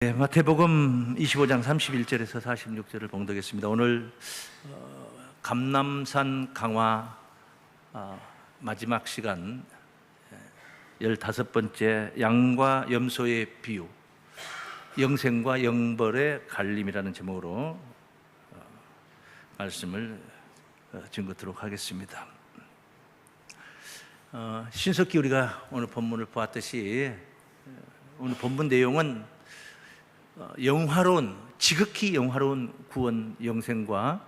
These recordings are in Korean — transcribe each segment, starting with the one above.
네, 마태복음 25장 31절에서 46절을 봉독했습니다. 오늘 감람산 강화 마지막 시간 15번째 양과 염소의 비유, 영생과 영벌의 갈림이라는 제목으로 말씀을 증거하도록 하겠습니다. 신석기 우리가 오늘 본문을 보았듯이 오늘 본문 내용은 영화로운, 지극히 영화로운 구원, 영생과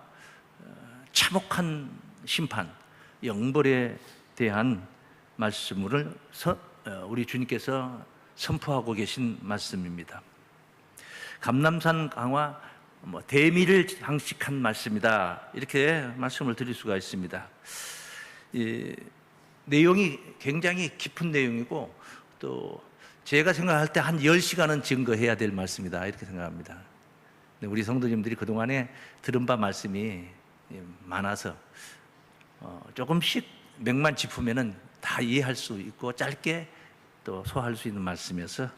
참혹한 심판, 영벌에 대한 말씀을 우리 주님께서 선포하고 계신 말씀입니다. 감람산 강화, 대미를 장식한 말씀이다, 이렇게 말씀을 드릴 수가 있습니다. 이 내용이 굉장히 깊은 내용이고 또 제가 생각할 때 한 10시간은 증거해야 될 말씀이다, 이렇게 생각합니다. 우리 성도님들이 그동안에 들은 바 말씀이 많아서 조금씩 맥만 짚으면 다 이해할 수 있고 짧게 또 소화할 수 있는 말씀이어서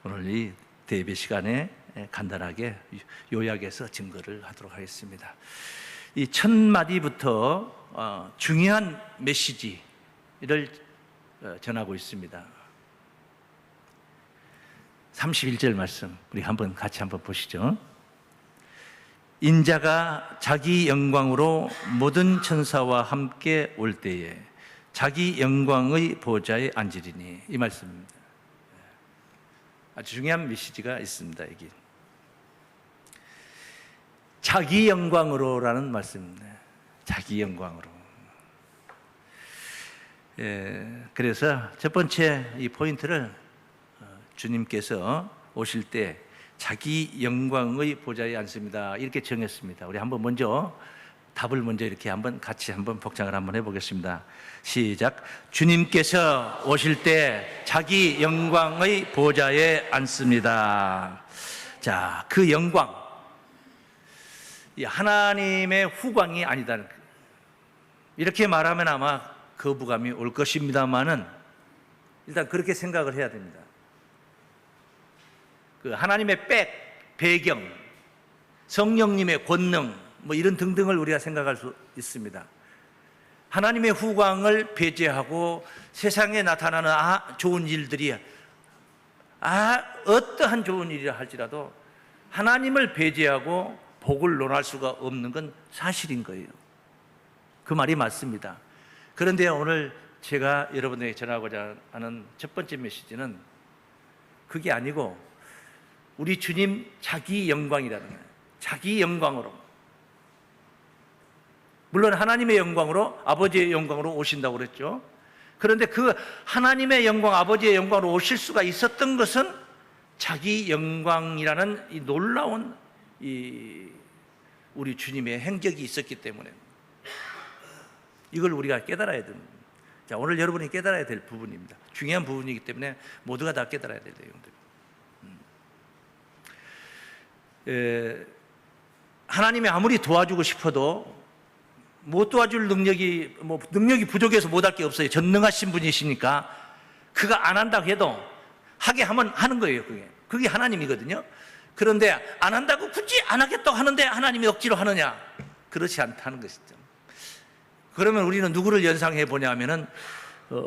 오늘 이 대배 시간에 간단하게 요약해서 증거를 하도록 하겠습니다. 이 첫 마디부터 중요한 메시지를 전하고 있습니다. 31절 말씀 우리 같이 한번 보시죠. 인자가 자기 영광으로 모든 천사와 함께 올 때에 자기 영광의 보좌에 앉으리니, 이 말씀입니다. 아주 중요한 메시지가 있습니다. 여기 자기 영광으로라는 말씀입니다. 자기 영광으로. 그래서 첫 번째 이 포인트를 주님께서 오실 때 자기 영광의 보좌에 앉습니다, 이렇게 정했습니다. 우리 한번 먼저 답을 먼저 이렇게 같이 복창을 한번 해보겠습니다. 시작. 주님께서 오실 때 자기 영광의 보좌에 앉습니다. 자, 그 영광, 하나님의 후광이 아니다, 이렇게 말하면 아마 거부감이 올 것입니다만은 일단 그렇게 생각을 해야 됩니다. 그 하나님의 배경, 성령님의 권능, 이런 등등을 우리가 생각할 수 있습니다. 하나님의 후광을 배제하고 세상에 나타나는 좋은 일들이 어떠한 좋은 일이라 할지라도 하나님을 배제하고 복을 논할 수가 없는 건 사실인 거예요. 그 말이 맞습니다. 그런데 오늘 제가 여러분에게 전하고자 하는 첫 번째 메시지는 그게 아니고 우리 주님 자기 영광이라는 거예요. 자기 영광으로, 물론 하나님의 영광으로, 아버지의 영광으로 오신다고 그랬죠. 그런데 그 하나님의 영광, 아버지의 영광으로 오실 수가 있었던 것은 자기 영광이라는 이 놀라운 우리 주님의 행적이 있었기 때문에 이걸 우리가 깨달아야 됩니다. 자, 오늘 여러분이 깨달아야 될 부분입니다. 중요한 부분이기 때문에 모두가 다 깨달아야 될 내용들. 하나님이 아무리 도와주고 싶어도 못 도와줄 능력이 부족해서 못할 게 없어요. 전능하신 분이시니까 그가 안 한다고 해도 하게 하면 하는 거예요. 그게 하나님이거든요. 그런데 안 한다고 굳이 안 하겠다고 하는데 하나님이 억지로 하느냐? 그렇지 않다는 것이죠. 그러면 우리는 누구를 연상해 보냐면은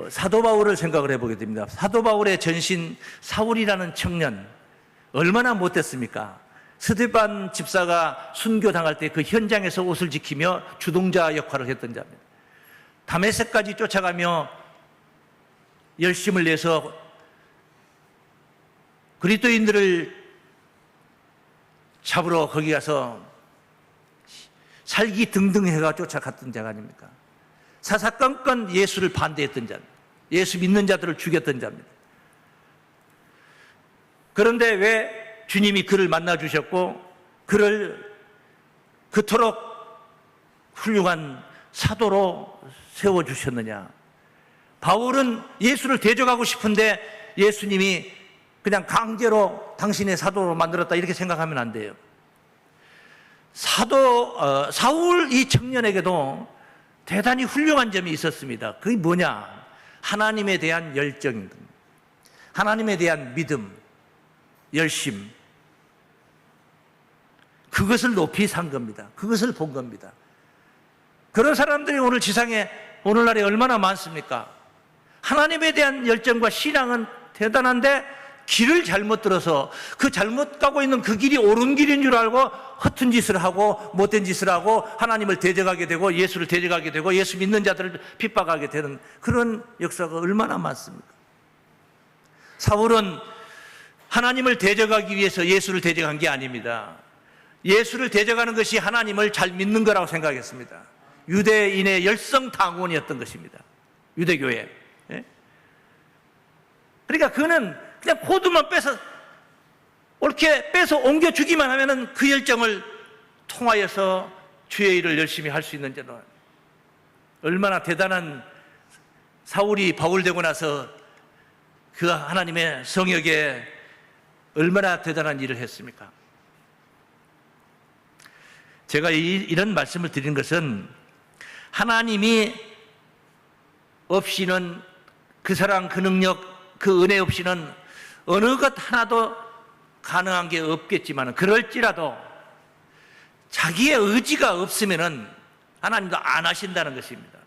사도 바울을 생각을 해보게 됩니다. 사도 바울의 전신 사울이라는 청년 얼마나 못됐습니까? 스데반 집사가 순교당할 때 그 현장에서 옷을 지키며 주동자 역할을 했던 자입니다. 다메섹까지 쫓아가며 열심을 내서 그리스도인들을 잡으러 거기 가서 살기 등등해가 쫓아갔던 자가 아닙니까? 사사건건 예수를 반대했던 자입니다. 예수 믿는 자들을 죽였던 자입니다. 그런데 왜 주님이 그를 만나주셨고 그를 그토록 훌륭한 사도로 세워주셨느냐? 바울은 예수를 대적하고 싶은데 예수님이 그냥 강제로 당신의 사도로 만들었다, 이렇게 생각하면 안 돼요. 사울 이 청년에게도 대단히 훌륭한 점이 있었습니다. 그게 뭐냐? 하나님에 대한 열정입니다. 하나님에 대한 믿음, 열심, 그것을 높이 산 겁니다. 그것을 본 겁니다. 그런 사람들이 오늘 지상에 오늘날에 얼마나 많습니까? 하나님에 대한 열정과 신앙은 대단한데 길을 잘못 들어서 그 잘못 가고 있는 그 길이 옳은 길인 줄 알고 허튼 짓을 하고 못된 짓을 하고 하나님을 대적하게 되고 예수를 대적하게 되고 예수 믿는 자들을 핍박하게 되는 그런 역사가 얼마나 많습니까? 사울은 하나님을 대적하기 위해서 예수를 대적한 게 아닙니다. 예수를 대적하는 것이 하나님을 잘 믿는 거라고 생각했습니다. 유대인의 열성당원이었던 것입니다. 유대교회. 그러니까 그는 그냥 코드만 옳게 빼서 옮겨주기만 하면은 그 열정을 통하여서 주의 일을 열심히 할 수 있는 자는 얼마나 대단한 사울이 바울 되고 나서 그 하나님의 성역에 얼마나 대단한 일을 했습니까? 제가 이런 말씀을 드리는 것은 하나님이 없이는 그 사랑, 그 능력, 그 은혜 없이는 어느 것 하나도 가능한 게 없겠지만 그럴지라도 자기의 의지가 없으면은 하나님도 안 하신다는 것입니다.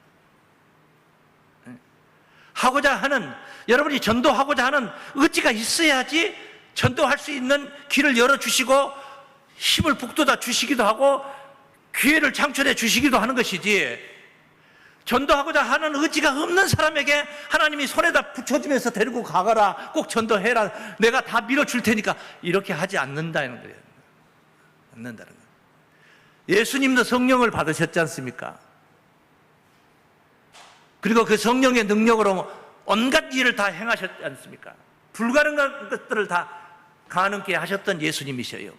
하고자 하는, 여러분이 전도하고자 하는 의지가 있어야지 전도할 수 있는 길을 열어주시고 힘을 북돋아 주시기도 하고 기회를 창출해 주시기도 하는 것이지, 전도하고자 하는 의지가 없는 사람에게 하나님이 손에다 붙여주면서 데리고 가거라, 꼭 전도해라, 내가 다 밀어줄 테니까, 이렇게 하지 않는다는 거예요. 않는다는 거예요. 예수님도 성령을 받으셨지 않습니까? 그리고 그 성령의 능력으로 온갖 일을 다 행하셨지 않습니까? 불가능한 것들을 다 가능케 하셨던 예수님이셔요.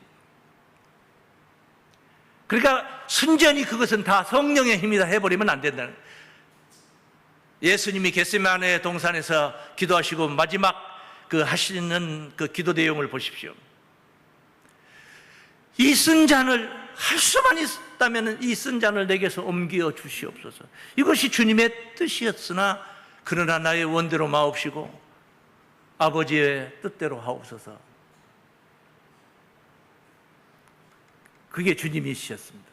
그러니까 순전히 그것은 다 성령의 힘이다 해버리면 안 된다는 거예요. 예수님이 겟세마네 동산에서 기도하시고 마지막 그 하시는 그 기도 내용을 보십시오. 이 쓴 잔을 할 수만 있다면 이 쓴 잔을 내게서 옮겨 주시옵소서. 이것이 주님의 뜻이었으나 그러나 나의 원대로 마옵시고 아버지의 뜻대로 하옵소서. 그게 주님이셨습니다.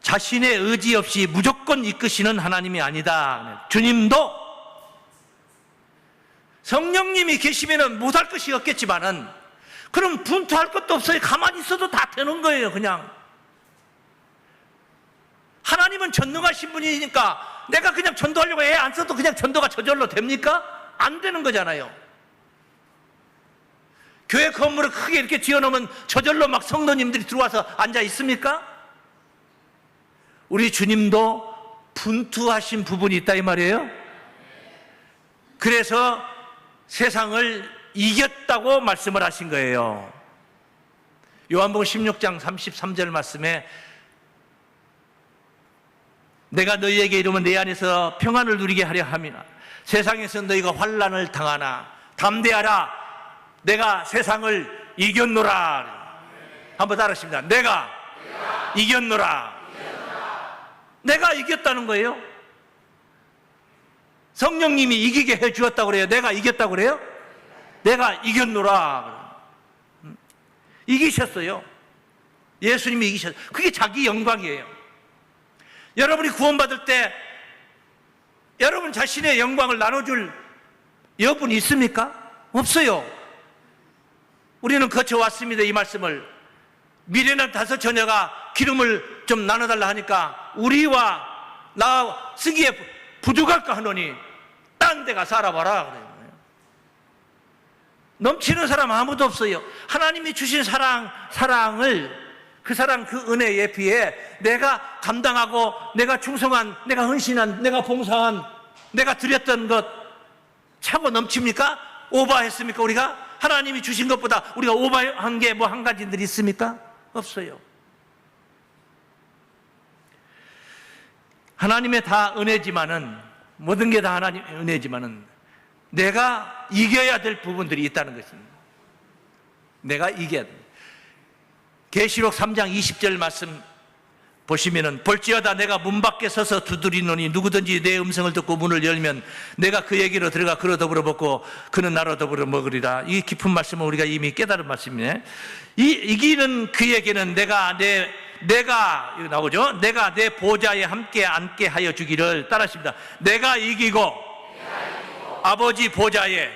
자신의 의지 없이 무조건 이끄시는 하나님이 아니다. 주님도 성령님이 계시면 못할 것이 없겠지만은 그럼 분투할 것도 없어요. 가만히 있어도 다 되는 거예요. 그냥 하나님은 전능하신 분이니까 내가 그냥 전도하려고 애 안 써도 그냥 전도가 저절로 됩니까? 안 되는 거잖아요. 교회 건물을 크게 이렇게 지어놓으면 저절로 막 성도님들이 들어와서 앉아 있습니까? 우리 주님도 분투하신 부분이 있다 이 말이에요. 그래서 세상을 이겼다고 말씀을 하신 거예요. 요한복음 16장 33절 말씀에 내가 너희에게 이르면 내 안에서 평안을 누리게 하려 함이나 세상에서 너희가 환난을 당하나 담대하라 내가 세상을 이겼노라. 한번 따라하십니다. 내가 이겼노라. 내가 이겼다는 거예요. 성령님이 이기게 해 주었다고 그래요? 내가 이겼다고 그래요? 내가 이겼노라. 이기셨어요. 예수님이 이기셨어요. 그게 자기 영광이에요. 여러분이 구원받을 때 여러분 자신의 영광을 나눠줄 여분이 있습니까? 없어요. 우리는 거쳐왔습니다. 이 말씀을. 미련한 다섯 처녀가 기름을 좀 나눠달라 하니까 우리와 나 쓰기에 부족할까 하노니 딴 데 가서 알아봐라 그래요. 넘치는 사람 아무도 없어요. 하나님이 주신 사랑을 그 사랑 그 은혜에 비해 내가 감당하고 내가 충성한, 내가 헌신한, 내가 봉사한, 내가 드렸던 것 차고 넘칩니까? 오버했습니까? 우리가 하나님이 주신 것보다 우리가 오버한 게 뭐 한 가지들 있습니까? 없어요. 하나님의 다 은혜지만은, 모든 게 다 하나님의 은혜지만은 내가 이겨야 될 부분들이 있다는 것입니다. 내가 이겨야 돼. 계시록 3장 20절 말씀 보시면은 볼지어다 내가 문 밖에 서서 두드리노니 누구든지 내 음성을 듣고 문을 열면 내가 그에게로 들어가 그로 더불어 먹고 그는 나로 더불어 먹으리라. 이 깊은 말씀은 우리가 이미 깨달은 말씀이네. 이기는 그에게는 내가 이거 나오죠? 내가 내 보좌에 함께 앉게 하여 주기를. 따라하십니다. 내가 이기고 아버지 보좌에.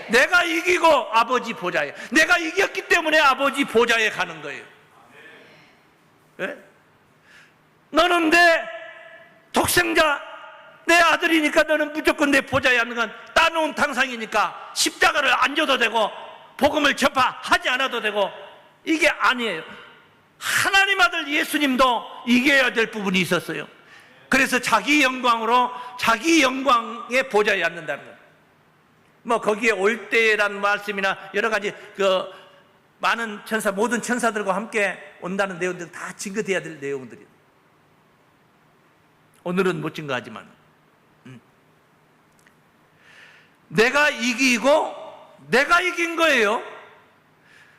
내가 이기고 아버지 보좌에. 내가 이겼기 때문에 아버지 보좌에 가는 거예요. 네? 너는 내 독생자, 내 아들이니까 너는 무조건 내 보좌에 앉는 건 따놓은 당상이니까 십자가를 안 져도 되고 복음을 전파하지 않아도 되고, 이게 아니에요. 하나님 아들 예수님도 이겨야 될 부분이 있었어요. 그래서 자기 영광으로 자기 영광의 보좌에 앉는다는 거예요. 뭐 거기에 올 때라는 말씀이나 여러 가지 많은 천사, 모든 천사들과 함께 온다는 내용들 다 증거돼야 될 내용들이에요. 오늘은 못 증거하지만 내가 이기고 내가 이긴 거예요.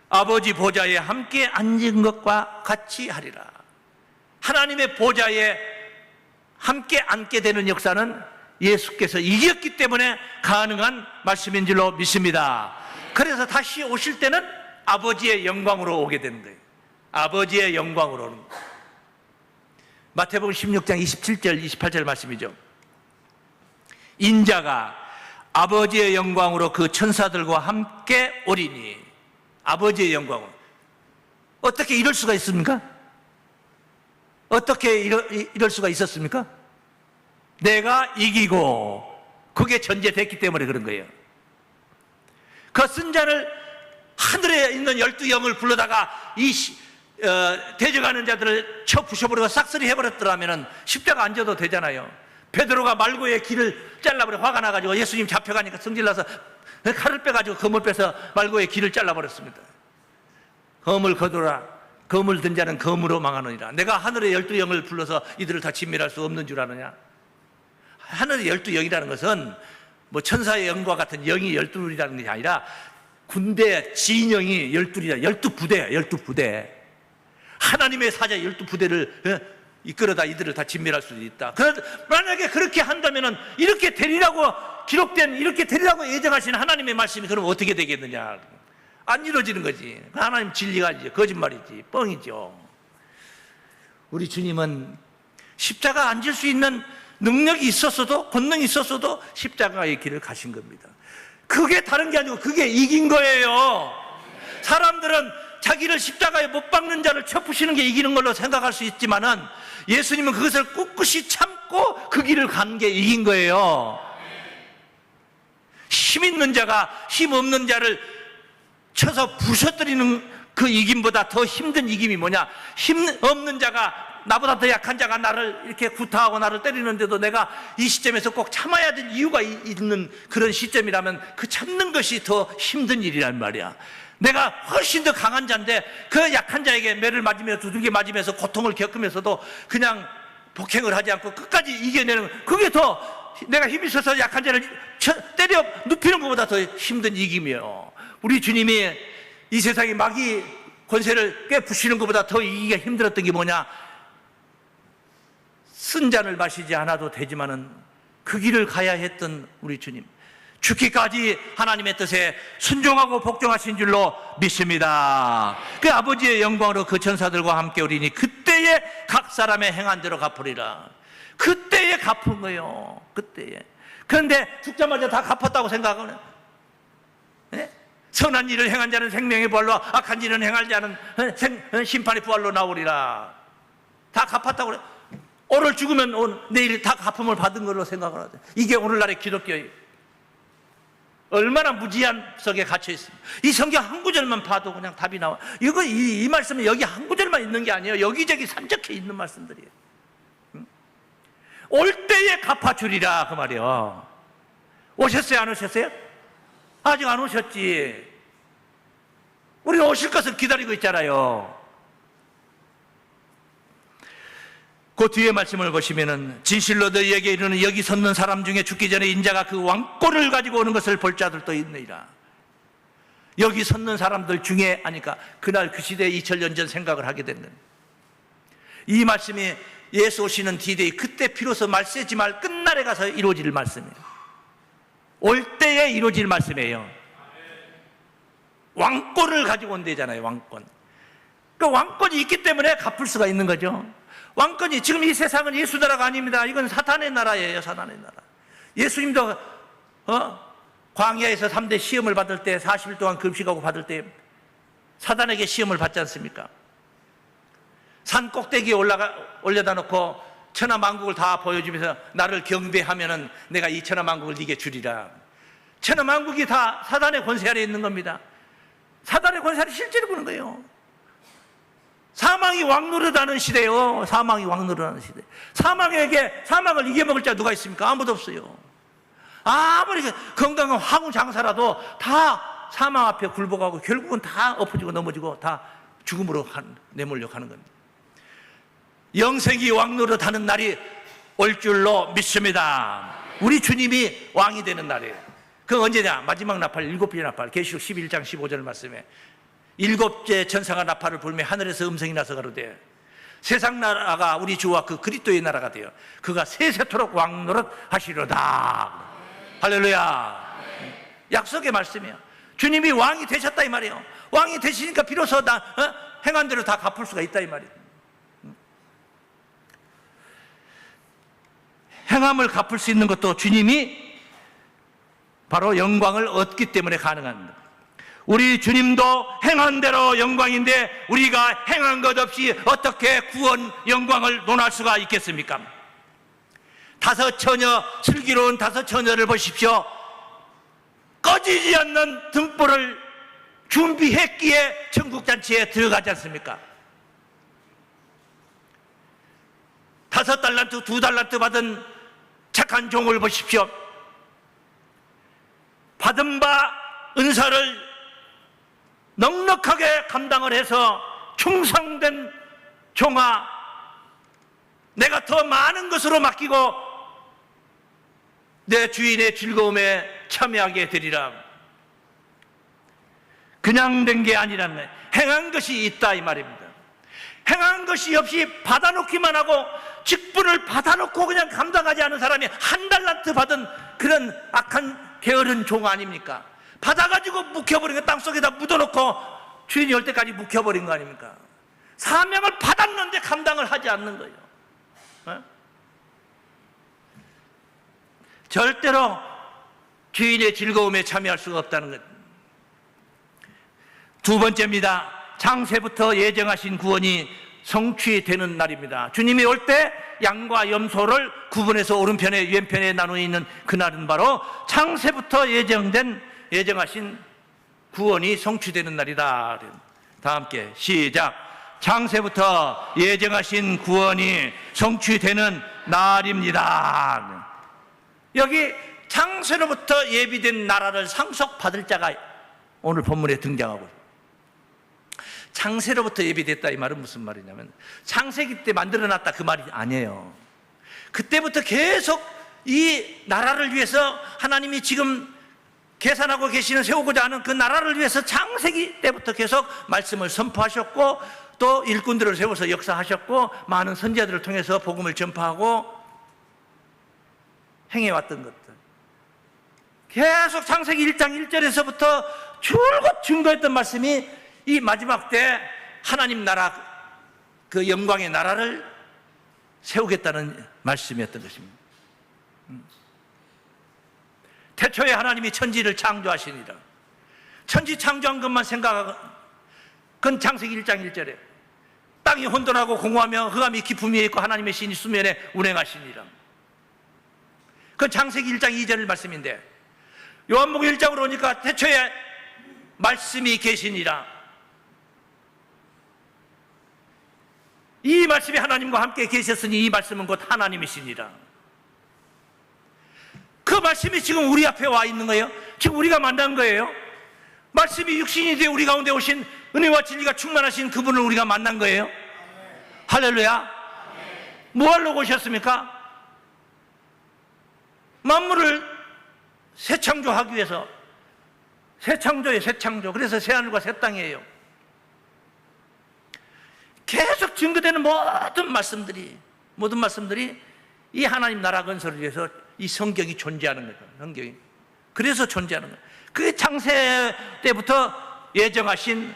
아버지 보좌에 함께 앉은 것과 같이 하리라. 하나님의 보좌에 함께 앉게 되는 역사는 예수께서 이겼기 때문에 가능한 말씀인 줄로 믿습니다. 그래서 다시 오실 때는 아버지의 영광으로 오게 되는 거예요. 아버지의 영광으로 오는 거예요. 마태복음 16장 27절 28절 말씀이죠. 인자가 아버지의 영광으로 그 천사들과 함께 오리니. 아버지의 영광으로. 어떻게 이럴 수가 있습니까? 어떻게 이럴 수가 있었습니까? 내가 이기고, 그게 전제됐기 때문에 그런 거예요. 그 쓴 자를, 하늘에 있는 12영을 불러다가 대적하는 자들을 쳐 부셔버리고 싹쓸이 해버렸더라면 십자가 안 져도 되잖아요. 베드로가 말고의 길을 잘라버려. 화가 나가지고 예수님 잡혀가니까 성질나서 칼을 빼가지고 검을 빼서 말고의 길을 잘라버렸습니다. 검을 거두라. 검을 든 자는 검으로 망하느니라. 내가 하늘의 12영을 불러서 이들을 다 진멸할 수 없는 줄 아느냐? 하늘의 12영이라는 것은 뭐 천사의 영과 같은 영이 12이라는 것이 아니라 군대 진영이 12이라. 12부대, 12부대. 하나님의 사자 12부대를 이끌어다 이들을 다 진멸할 수도 있다. 만약에 그렇게 한다면은 이렇게 되리라고 기록된, 이렇게 되리라고 예정하신 하나님의 말씀이 그럼 어떻게 되겠느냐? 안 이루어지는 거지. 하나님 진리가 아니죠. 거짓말이지. 뻥이죠. 우리 주님은 십자가 안 질 수 있는 능력이 있었어도, 권능이 있었어도 십자가의 길을 가신 겁니다. 그게 다른 게 아니고 그게 이긴 거예요. 사람들은 자기를 십자가에 못 박는 자를 쳐부시는 게 이기는 걸로 생각할 수 있지만은 예수님은 그것을 꿋꿋이 참고 그 길을 간 게 이긴 거예요. 힘 있는 자가 힘 없는 자를 쳐서 부셔뜨리는 그 이김보다 더 힘든 이김이 뭐냐? 힘 없는 자가, 나보다 더 약한 자가 나를 이렇게 구타하고 나를 때리는데도 내가 이 시점에서 꼭 참아야 될 이유가 있는 그런 시점이라면 그 참는 것이 더 힘든 일이란 말이야. 내가 훨씬 더 강한 자인데 그 약한 자에게 매를 맞으며 두들겨 맞으면서 고통을 겪으면서도 그냥 복행을 하지 않고 끝까지 이겨내는, 그게 더 내가 힘이 있어서 약한 자를 때려 눕히는 것보다 더 힘든 이김이에요. 우리 주님이 이 세상에 마귀 권세를 깨부시는 것보다 더 이기기가 힘들었던 게 뭐냐? 쓴 잔을 마시지 않아도 되지만은 그 길을 가야 했던 우리 주님, 죽기까지 하나님의 뜻에 순종하고 복종하신 줄로 믿습니다. 그 아버지의 영광으로 그 천사들과 함께 오리니 그때에 각 사람의 행한 대로 갚으리라. 그때에 갚은 거예요. 그때에. 그런데 죽자마자 다 갚았다고 생각하는, 네? 선한 일을 행한 자는 생명의 부활로, 악한 일은 행할 자는 심판의 부활로 나오리라. 다 갚았다고 그래. 오늘 죽으면 내일 다 갚음을 받은 걸로 생각을 하죠. 이게 오늘날의 기독교예요. 얼마나 무지한 속에 갇혀 있습니다. 이 성경 한 구절만 봐도 그냥 답이 나와. 이 말씀은 여기 한 구절만 있는 게 아니에요. 여기저기 산적해 있는 말씀들이에요. 올 때에 갚아주리라 그 말이에요. 오셨어요? 안 오셨어요? 아직 안 오셨지. 우리가 오실 것을 기다리고 있잖아요. 그 뒤에 말씀을 보시면은 진실로 너희에게 이르는 여기 섰는 사람 중에 죽기 전에 인자가 그 왕권을 가지고 오는 것을 볼 자들도 있느니라. 여기 섰는 사람들 중에 아니까 그날 그 시대에 2000년 전 생각을 하게 된 거예요. 이 말씀이 예수 오시는 디데이, 그때 비로소 말세지 말 끝날에 가서 이루어질 말씀이에요. 올 때에 이루어질 말씀이에요. 왕권을 가지고 온대잖아요. 왕권. 그 왕권이 있기 때문에 갚을 수가 있는 거죠. 왕권이, 지금 이 세상은 예수 나라가 아닙니다. 이건 사탄의 나라예요. 사탄의 나라. 예수님도 광야에서 3대 시험을 받을 때, 40일 동안 금식하고 받을 때 사단에게 시험을 받지 않습니까? 산 꼭대기에 올려다 놓고 천하만국을 다 보여주면서 나를 경배하면은 내가 이 천하만국을 네게 주리라. 천하만국이 다 사단의 권세 아래 있는 겁니다. 사단의 권세 아래 실제로 보는 거예요. 사망이 왕노릇하는 시대요. 사망이 왕노릇하는 시대. 사망을 이겨먹을 자 누가 있습니까? 아무도 없어요. 아무리 건강한 황후 장사라도 다 사망 앞에 굴복하고 결국은 다 엎어지고 넘어지고 다 죽음으로 내몰려 가는 겁니다. 영생이 왕노릇하는 날이 올 줄로 믿습니다. 우리 주님이 왕이 되는 날이에요. 그건 언제냐? 마지막 나팔, 7번째 나팔, 계시록 11장 15절 말씀에 7째 천사가 나팔을 불며 하늘에서 음성이 나서 가로되 세상 나라가 우리 주와 그 그리스도의 나라가 되어 그가 세세토록 왕노릇 하시로다. 할렐루야. 약속의 말씀이에요. 주님이 왕이 되셨다 이 말이에요. 왕이 되시니까 비로소 행한 대로 다 갚을 수가 있다 이 말이에요. 행함을 갚을 수 있는 것도 주님이 바로 영광을 얻기 때문에 가능합니다. 우리 주님도 행한 대로 영광인데 우리가 행한 것 없이 어떻게 구원 영광을 논할 수가 있겠습니까? 슬기로운 5 처녀를 보십시오. 꺼지지 않는 등불을 준비했기에 천국잔치에 들어가지 않습니까? 5 달란트, 2 달란트 받은 착한 종을 보십시오. 받은 바 은사를 넉넉하게 감당을 해서 충성된 종아, 내가 더 많은 것으로 맡기고 내 주인의 즐거움에 참여하게 되리라. 그냥 된 게 아니라 행한 것이 있다 이 말입니다. 행한 것이 없이 받아놓기만 하고 직분을 받아놓고 그냥 감당하지 않은 사람이 1 달란트 받은 그런 악한 게으른 종 아닙니까? 받아가지고 묵혀버린 거, 땅속에다 묻어놓고 주인이 올 때까지 묵혀버린 거 아닙니까? 사명을 받았는데 감당을 하지 않는 거예요. 절대로 주인의 즐거움에 참여할 수가 없다는 것. 2번째입니다. 창세부터 예정하신 구원이 성취되는 날입니다. 주님이 올 때 양과 염소를 구분해서 오른편에 왼편에 나누어 있는 그날은 바로 창세부터 예정하신 구원이 성취되는 날이다. 다 함께 시작. 창세부터 예정하신 구원이 성취되는 날입니다. 여기 창세로부터 예비된 나라를 상속받을 자가 오늘 본문에 등장하고 있습니다. 창세로부터 예비됐다 이 말은 무슨 말이냐면 창세기 때 만들어놨다 그 말이 아니에요. 그때부터 계속 이 나라를 위해서 하나님이 지금 계산하고 계시는, 세우고자 하는 그 나라를 위해서 창세기 때부터 계속 말씀을 선포하셨고 또 일꾼들을 세워서 역사하셨고 많은 선지자들을 통해서 복음을 전파하고 행해왔던 것들, 계속 창세기 1장 1절에서부터 줄곧 증거했던 말씀이 이 마지막 때 하나님 나라, 그 영광의 나라를 세우겠다는 말씀이었던 것입니다. 태초에 하나님이 천지를 창조하시니라. 천지 창조한 것만 생각하고, 그건 창세기 1장 1절에 땅이 혼돈하고 공허하며 흑암이 깊음 위에 있고 하나님의 신이 수면에 운행하시니라. 그건 창세기 1장 2절 말씀인데 요한복음 1장으로 오니까 태초에 말씀이 계시니라. 이 말씀이 하나님과 함께 계셨으니 이 말씀은 곧 하나님이시니라. 그 말씀이 지금 우리 앞에 와 있는 거예요. 지금 우리가 만난 거예요. 말씀이 육신이 되어 우리 가운데 오신 은혜와 진리가 충만하신 그분을 우리가 만난 거예요. 할렐루야. 뭐 하려고 오셨습니까? 만물을 새 창조하기 위해서. 새 창조예요, 새 창조. 그래서 새 하늘과 새 땅이에요. 계속 증거되는 모든 말씀들이 이 하나님 나라 건설을 위해서 이 성경이 존재하는 거예요. 성경이. 그래서 존재하는 거예요. 그게 창세 때부터 예정하신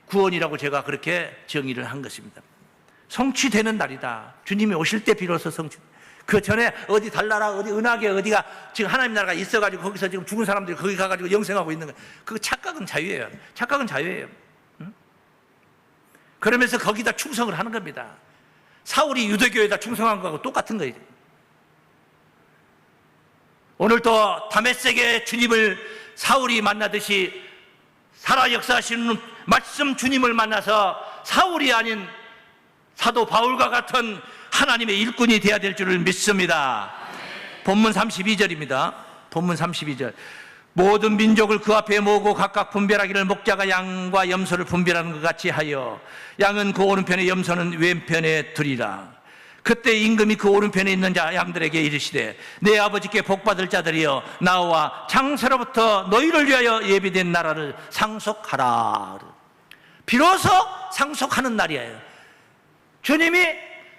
구원이라고 제가 그렇게 정의를 한 것입니다. 성취되는 날이다. 주님이 오실 때 비로소 성취. 그 전에 어디 달나라, 어디 은하계 어디가 지금 하나님 나라가 있어가지고 거기서 지금 죽은 사람들이 거기 가가지고 영생하고 있는 거예요. 그 착각은 자유예요. 착각은 자유예요. 응? 그러면서 거기다 충성을 하는 겁니다. 사울이 유대교에다 충성한 거하고 똑같은 거예요. 오늘도 다메섹의 주님을 사울이 만나듯이 살아 역사하시는 말씀 주님을 만나서 사울이 아닌 사도 바울과 같은 하나님의 일꾼이 되어야 될 줄을 믿습니다. 본문 32절입니다. 본문 32절. 모든 민족을 그 앞에 모으고 각각 분별하기를 목자가 양과 염소를 분별하는 것 같이 하여 양은 그 오른편에 염소는 왼편에 두리라. 그때 임금이 그 오른편에 있는 자 양들에게 이르시되 내 아버지께 복받을 자들이여 나와 창세로부터 너희를 위하여 예비된 나라를 상속하라. 비로소 상속하는 날이에요. 주님이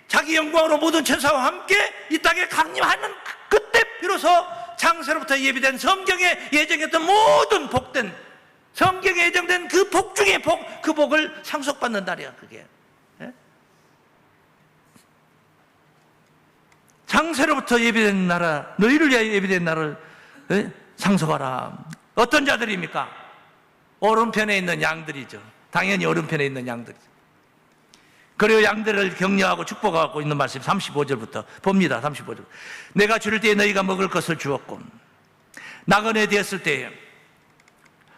자기 영광으로 모든 천사와 함께 이 땅에 강림하는 그때 비로소 창세로부터 예비된 성경에 예정했던 모든 복된 성경에 예정된 그 복 중에 그 복을 상속받는 날이야. 그게 창세로부터 예비된 나라, 너희를 위하여 예비된 나라를 상속하라. 어떤 자들입니까? 오른편에 있는 양들이죠. 당연히 오른편에 있는 양들이죠. 그리고 양들을 격려하고 축복하고 있는 말씀 35절부터 봅니다. 35절. 내가 줄일 때에 너희가 먹을 것을 주었고 나그네 되었을 때에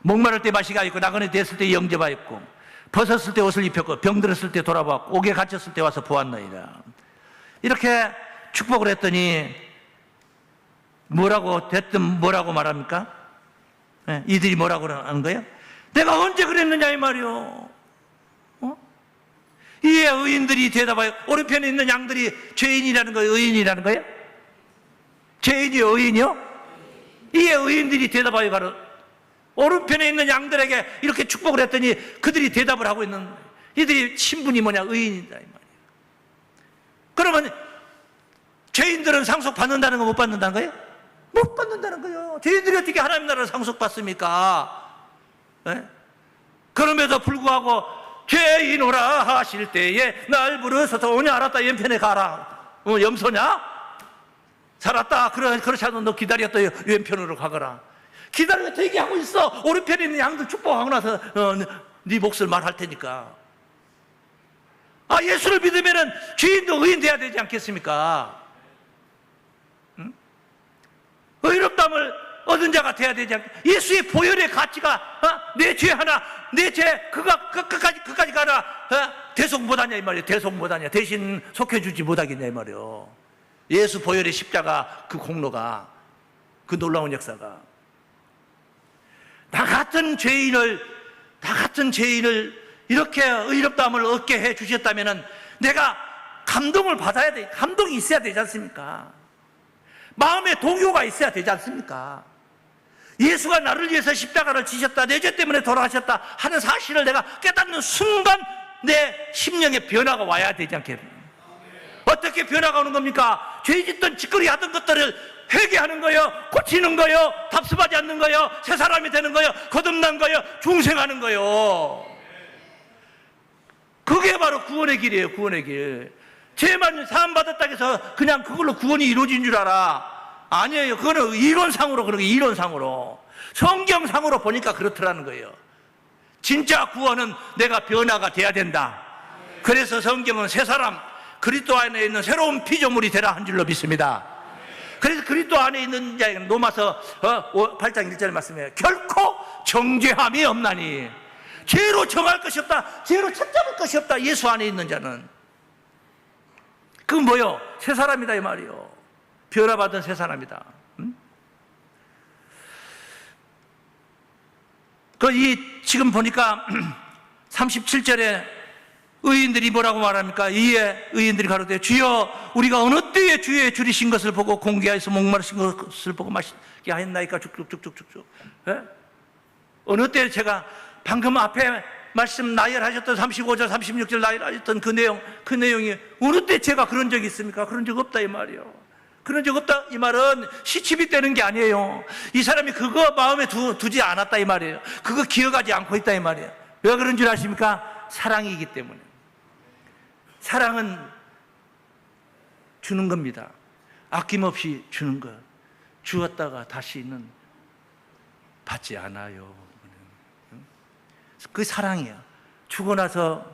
목마를 때 마시가 있고 나그네 되었을 때 영접하였고 벗었을 때 옷을 입혔고 병들었을 때 돌아보았고 옥에 갇혔을 때 와서 보았느니라. 이렇게 축복을 했더니 뭐라고 됐든 뭐라고 말합니까? 이들이 뭐라고 하는 거예요? 내가 언제 그랬느냐 이 말이요. 이에 의인들이 대답하여 오른편에 있는 양들이 죄인이라는 거예요? 의인이라는 거예요? 죄인이요? 의인이요? 이에 의인들이 대답하여 가로 오른편에 있는 양들에게 이렇게 축복을 했더니 그들이 대답을 하고 있는 이들이 신분이 뭐냐? 의인이다 이 말이에요. 그러면 죄인들은 상속받는다는 거 못 받는다는 거예요? 못 받는다는 거예요. 죄인들이 어떻게 하나님 나라를 상속받습니까? 네? 그럼에도 불구하고 죄인오라 하실 때에 날 부르소서 오냐 알았다 왼편에 가라. 염소냐? 살았다. 그렇지 않으면 너 기다렸다 왼편으로 가거라. 기다리고 대기하고 있어. 오른편에 있는 양들 축복하고 나서 네 몫을 말할 테니까. 예수를 믿으면 죄인도 의인 돼야 되지 않겠습니까? 응? 의롭다함을 얻은 자가 돼야 되지 않겠습니까? 예수의 보혈의 가치가 내 죄 하나 내 죄 그가 끝까지 가라 대속 못하냐 이 말이에요. 대속 못하냐 대신 속해주지 못하겠냐 이 말이에요. 예수 보혈의 십자가 그 공로가 그 놀라운 역사가 나 같은 죄인을 이렇게 의롭다함을 얻게 해 주셨다면은 내가 감동을 받아야 돼. 감동이 있어야 되지 않습니까? 마음에 동요가 있어야 되지 않습니까? 예수가 나를 위해서 십자가를 지셨다, 내 죄 때문에 돌아가셨다 하는 사실을 내가 깨닫는 순간 내 심령에 변화가 와야 되지 않겠습니까? 어떻게 변화가 오는 겁니까? 죄 짓던 짓거리 하던 것들을 회개하는 거요, 고치는 거요, 답습하지 않는 거요, 새 사람이 되는 거요, 거듭난 거요, 중생하는 거요. 그게 바로 구원의 길이에요. 구원의 길. 죄만 사함받았다 해서 그냥 그걸로 구원이 이루어진 줄 알아. 아니에요. 그거는 이론상으로 그런 거예요. 이론상으로. 성경상으로 보니까 그렇더라는 거예요. 진짜 구원은 내가 변화가 돼야 된다. 그래서 성경은 새 사람, 그리스도 안에 있는 새로운 피조물이 되라 한 줄로 믿습니다. 그래서 그리스도 안에 있는 자에게는 로마서 8장 1절 말씀이에요. 결코 정죄함이 없나니. 죄로 정할 것이 없다. 죄로 찾잡을 것이 없다. 예수 안에 있는 자는. 그건 뭐요? 새 사람이다 이 말이요. 변화받은 새 사람이다. 지금 보니까 37절에 의인들이 뭐라고 말합니까? 이에 의인들이 가로되 주여 우리가 어느 때에 주의 줄이신 것을 보고 공개하여서 목마르신 것을 보고 마시게 하였나이까. 쭉쭉쭉쭉쭉. 어느 때에 제가 방금 앞에 말씀 나열하셨던 35절 36절 나열하셨던 그 내용이 어느 때 제가 그런 적이 있습니까? 그런 적 없다 이 말이에요. 그런 적 없다 이 말은 시침이 되는 게 아니에요. 이 사람이 그거 마음에 두지 않았다 이 말이에요. 그거 기억하지 않고 있다 이 말이에요. 왜 그런 줄 아십니까? 사랑이기 때문에. 사랑은 주는 겁니다. 아낌없이 주는 것. 주었다가 다시는 받지 않아요. 그 사랑이에요. 주고 나서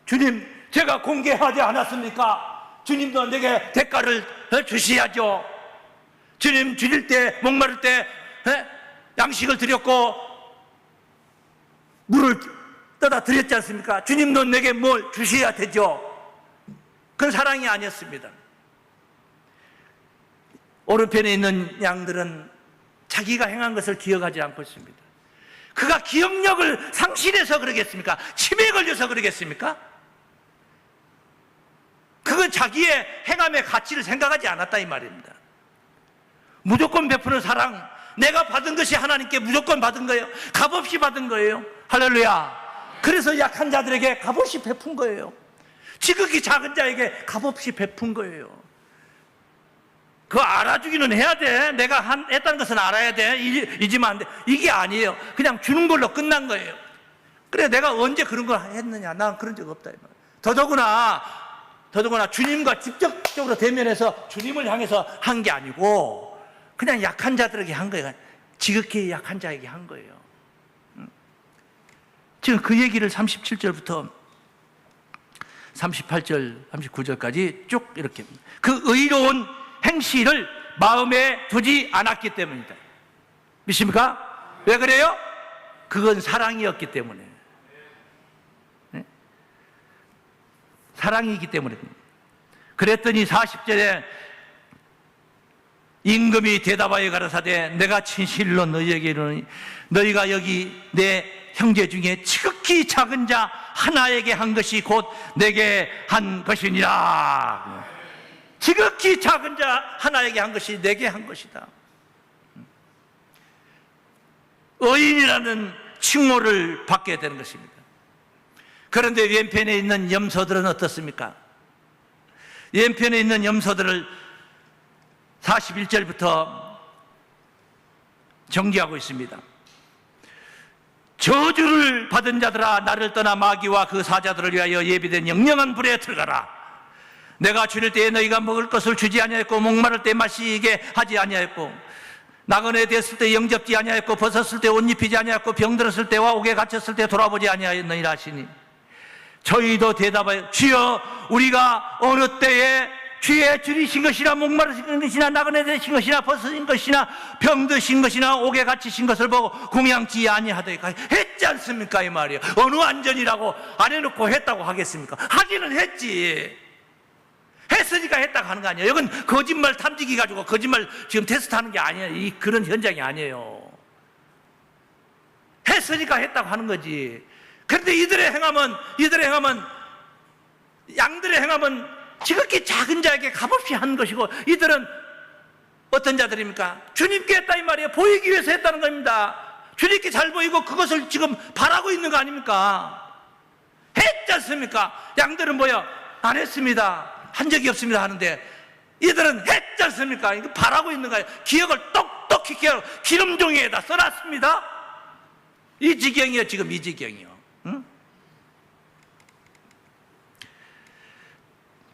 주님 제가 공개하지 않았습니까? 주님도 내게 대가를 주셔야죠. 주님 주실 때 목마를 때 양식을 드렸고 물을 떠다 드렸지 않습니까? 주님도 내게 뭘 주셔야 되죠. 그건 사랑이 아니었습니다. 오른편에 있는 양들은 자기가 행한 것을 기억하지 않고 있습니다. 그가 기억력을 상실해서 그러겠습니까? 치매에 걸려서 그러겠습니까? 그건 자기의 행함의 가치를 생각하지 않았다 이 말입니다. 무조건 베푸는 사랑, 내가 받은 것이 하나님께 무조건 받은 거예요. 값없이 받은 거예요. 할렐루야. 그래서 약한 자들에게 값없이 베푼 거예요. 지극히 작은 자에게 값없이 베푼 거예요. 그거 알아주기는 해야 돼. 내가 했다는 것은 알아야 돼. 잊으면 안 돼. 이게 아니에요. 그냥 주는 걸로 끝난 거예요. 그래 내가 언제 그런 걸 했느냐? 난 그런 적 없다 이 말이에요. 더더구나 주님과 직접적으로 대면해서 주님을 향해서 한 게 아니고 그냥 약한 자들에게 한 거예요. 지극히 약한 자에게 한 거예요. 지금 그 얘기를 37절부터 38절, 39절까지 쭉 이렇게 그 의로운 행실을 마음에 두지 않았기 때문이다. 믿습니까? 왜 그래요? 그건 사랑이었기 때문에. 네? 사랑이기 때문에. 그랬더니 40절에 임금이 대답하여 가라사대 내가 진실로 너희에게 이르노니 너희가 여기 내 형제 중에 지극히 작은 자 하나에게 한 것이 곧 내게 한 것이니라. 지극히 작은 자 하나에게 한 것이 내게 한 것이다. 의인이라는 칭호를 받게 되는 것입니다. 그런데 왼편에 있는 염소들은 어떻습니까? 왼편에 있는 염소들을 41절부터 정기하고 있습니다. 저주를 받은 자들아 나를 떠나 마귀와 그 사자들을 위하여 예비된 영영한 불에 들어가라. 내가 줄일 때에 너희가 먹을 것을 주지 아니하였고 목마를 때 마시게 하지 아니하였고 나그네 됐을 때 영접지 아니하였고 벗었을 때 옷 입히지 아니하였고 병들었을 때와 옥에 갇혔을 때 돌아보지 아니하였느니라 하시니 저희도 대답하여 주여 우리가 어느 때에 주의 줄이신 것이나 목마르신 것이나 나그네 되신 것이나 벗으신 것이나 병드신 것이나 옥에 갇히신 것을 보고 공양치 아니하더이까 했지 않습니까 이 말이에요. 어느 안전이라고 안 해놓고 했다고 하겠습니까? 하기는 했지. 했으니까 했다고 하는 거 아니에요. 이건 거짓말 탐지기 가지고 거짓말 지금 테스트하는 게 아니에요. 그런 현장이 아니에요. 했으니까 했다고 하는 거지. 그런데 이들의 행함은 양들의 행함은 지극히 작은 자에게 값없이 한 것이고 이들은 어떤 자들입니까? 주님께 했다 이 말이에요. 보이기 위해서 했다는 겁니다. 주님께 잘 보이고 그것을 지금 바라고 있는 거 아닙니까? 했지 않습니까? 양들은 뭐야? 안 했습니다. 한 적이 없습니다 하는데 이들은 했지 않습니까? 이거 바라고 있는 거예요. 기억을 똑똑히 기억 기름종이에다 써놨습니다. 이 지경이요. 지금 이 지경이요. 응?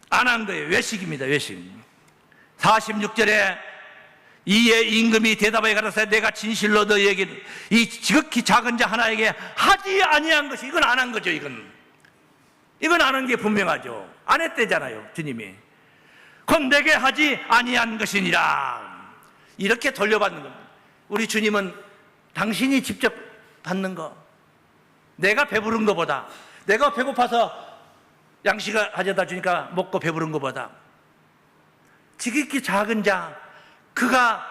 안 한 거예요. 외식입니다. 외식. 46절에 이에 임금이 대답하여 가라사대 내가 진실로 너희에게 이 지극히 작은 자 하나에게 하지 아니한 것이 이건 안 한 거죠. 이건 안 한 게 분명하죠. 안 했대잖아요. 주님이. 그건 내게 하지 아니한 것이니라. 이렇게 돌려받는 겁니다. 우리 주님은 당신이 직접 받는 거, 내가 배부른 것보다, 내가 배고파서 양식을 가져다 주니까 먹고 배부른 것보다 지극히 작은 자, 그가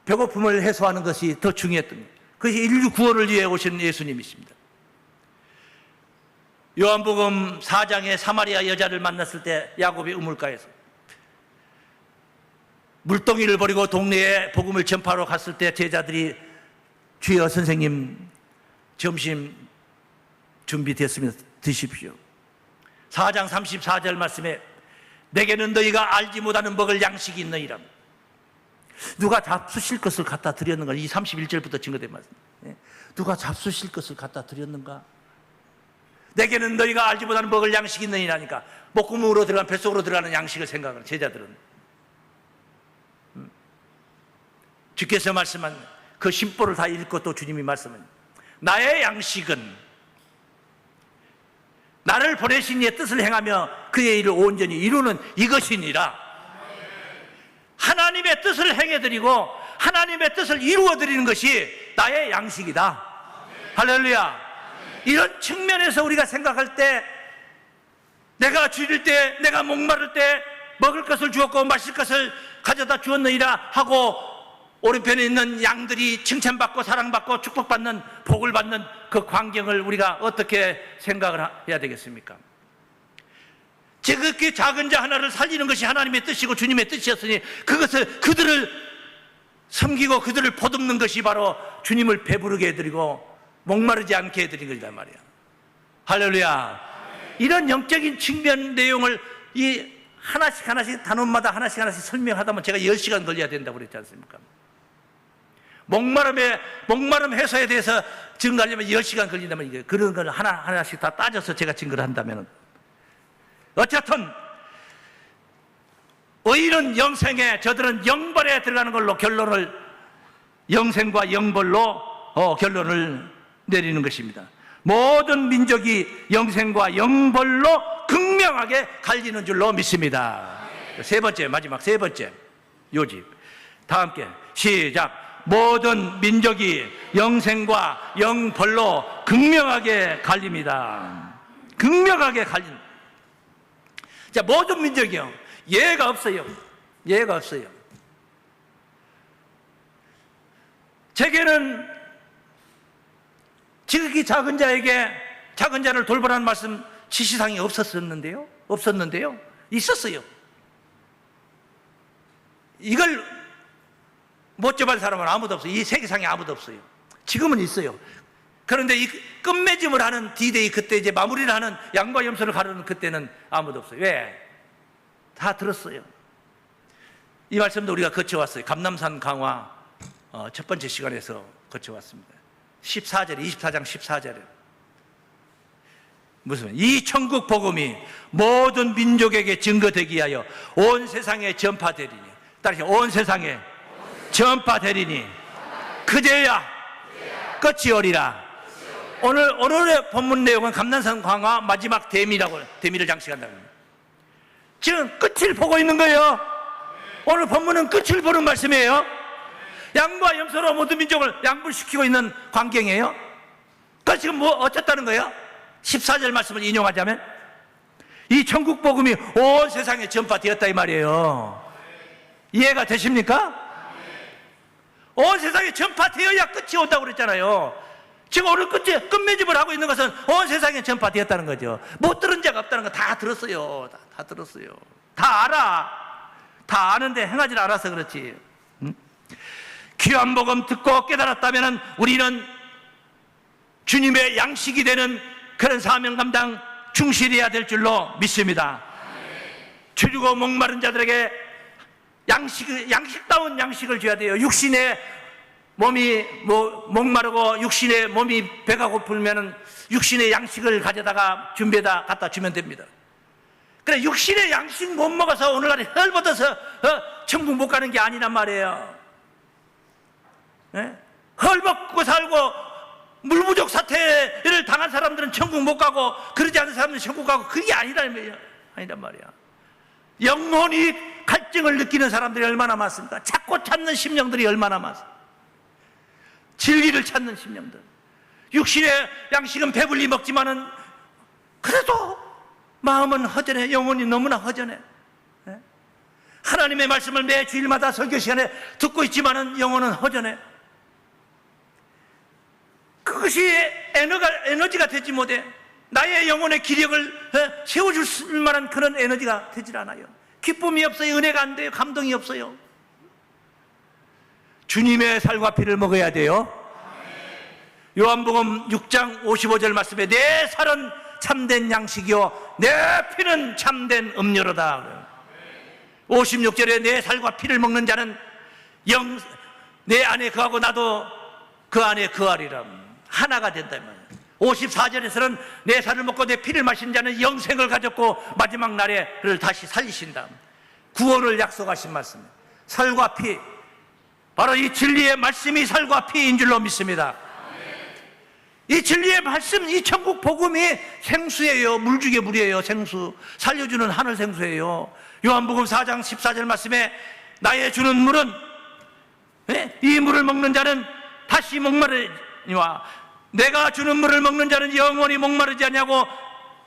배고픔을 해소하는 것이 더 중요했던 거예요. 그것이 인류 구원을 위해 오신 예수님이십니다. 요한복음 4장에 사마리아 여자를 만났을 때 야곱이 우물가에서 물동이를 버리고 동네에 복음을 전파하러 갔을 때 제자들이 주여 선생님 점심 준비됐으면 드십시오. 4장 34절 말씀에 내게는 너희가 알지 못하는 먹을 양식이 있느니라. 누가 잡수실 것을 갖다 드렸는가? 이 31절부터 증거된 말씀. 누가 잡수실 것을 갖다 드렸는가? 내게는 너희가 알지 못하는 먹을 양식이 있느니라니까. 목구멍으로 들어간 뱃속으로 들어가는 양식을 생각하는 제자들은 주께서 말씀한 그 심보를 다 읽고 또 주님이 말씀은 나의 양식은 나를 보내신 이의 뜻을 행하며 그의 일을 온전히 이루는 이것이니라. 하나님의 뜻을 행해드리고 하나님의 뜻을 이루어드리는 것이 나의 양식이다. 할렐루야. 이런 측면에서 우리가 생각할 때 내가 줄일 때, 내가 목마를 때 먹을 것을 주었고 마실 것을 가져다 주었느니라 하고 오른편에 있는 양들이 칭찬받고 사랑받고 축복받는 복을 받는 그 광경을 우리가 어떻게 생각을 해야 되겠습니까? 지극히 작은 자 하나를 살리는 것이 하나님의 뜻이고 주님의 뜻이었으니 그것을 그들을 섬기고 그들을 보듬는 것이 바로 주님을 배부르게 해드리고 목마르지 않게 해드린 것이란 말이야. 할렐루야. 이런 영적인 측면 내용을 이 하나씩 단원마다 하나씩 설명하다 보면 제가 10시간 걸려야 된다고 그랬지 않습니까? 목마름 해소에 대해서 증거하려면 10시간 걸린다면 이게 그런 걸 하나씩 다 따져서 제가 증거를 한다면 어쨌든 의인은 영생에 저들은 영벌에 들어가는 걸로 결론을 영생과 영벌로 결론을 내리는 것입니다. 모든 민족이 영생과 영벌로 극명하게 갈리는 줄로 믿습니다. 세 번째, 마지막 세 번째 요집. 다 함께 시작. 모든 민족이 영생과 영벌로 극명하게 갈립니다. 극명하게 갈립니다. 자, 모든 민족이요. 예가 없어요. 예가 없어요. 제게는 지극히 작은 자에게 작은 자를 돌보라는 말씀 지시상이 없었는데요. 있었어요. 이걸 못 접할 사람은 아무도 없어요. 이 세계상에 아무도 없어요. 지금은 있어요. 그런데 이 끝맺음을 하는 D-Day 그때 이제 마무리를 하는 양과 염소를 가르는 그때는 아무도 없어요. 왜? 다 들었어요. 이 말씀도 우리가 거쳐왔어요. 감남산 강화 첫 번째 시간에서 거쳐왔습니다. 14절에 24장 14절에 무슨 이 천국 복음이 모든 민족에게 증거되기 위하여 온 세상에 전파되리니 따라서 온 세상에 전파되리니 그제야 끝이 오리라. 오늘의 본문 내용은 감난산 강화 마지막 대미를 장식한다는 겁니다. 지금 끝을 보고 있는 거예요. 오늘 본문은 끝을 보는 말씀이에요. 양과 염소로 모든 민족을 양분시키고 있는 광경이에요. 그래서 지금 뭐 어쨌다는 거예요? 14절 말씀을 인용하자면 이 천국 복음이 온 세상에 전파되었다 이 말이에요. 이해가 되십니까? 온 세상에 전파되어야 끝이 온다고 그랬잖아요. 지금 오늘 끝맺음을 하고 있는 것은 온 세상에 전파되었다는 거죠. 못 들은 자가 없다는 거 다 들었어요. 다 들었어요. 다 알아. 다 아는데 행하지 않아서 그렇지. 귀한 복음 듣고 깨달았다면 우리는 주님의 양식이 되는 그런 사명 감당 충실해야 될 줄로 믿습니다. 줄이고 목마른 자들에게 양식다운 양식을 줘야 돼요. 육신의 몸이 목마르고 육신의 몸이 배가 고프면 육신의 양식을 가져다가 준비에다 갖다 주면 됩니다. 그래 육신의 양식 못 먹어서 오늘날에 헐벗어서 천국 못 가는 게 아니란 말이에요. 헐벗고 살고 물부족 사태를 당한 사람들은 천국 못 가고 그러지 않은 사람들은 천국 가고 그게 아니란 말이야. 영혼이 갈증을 느끼는 사람들이 얼마나 많습니까? 찾고 찾는 심령들이 얼마나 많습니까? 진리를 찾는 심령들. 육신의 양식은 배불리 먹지만은 그래도 마음은 허전해. 영혼이 너무나 허전해. 하나님의 말씀을 매 주일마다 설교 시간에 듣고 있지만은 영혼은 허전해. 그것이 에너지가 되지 못해. 나의 영혼의 기력을 세워줄 만한 그런 에너지가 되질 않아요. 기쁨이 없어요. 은혜가 안 돼요. 감동이 없어요. 주님의 살과 피를 먹어야 돼요. 요한복음 6장 55절 말씀에 내 살은 참된 양식이요 내 피는 참된 음료로다. 56절에 내 살과 피를 먹는 자는 내 안에 거하고 나도 그 안에 거하리라. 하나가 된다면. 54절에서는 내 살을 먹고 내 피를 마신 자는 영생을 가졌고 마지막 날에 그를 다시 살리신다. 구원을 약속하신 말씀. 살과 피, 바로 이 진리의 말씀이 살과 피인 줄로 믿습니다. 이 진리의 말씀, 이 천국 복음이 생수예요. 물 중에 물이에요. 생수, 살려주는 하늘 생수예요. 요한복음 4장 14절 말씀에 나의 주는 물은, 이 물을 먹는 자는 다시 목마르니와 내가 주는 물을 먹는 자는 영원히 목마르지 않냐고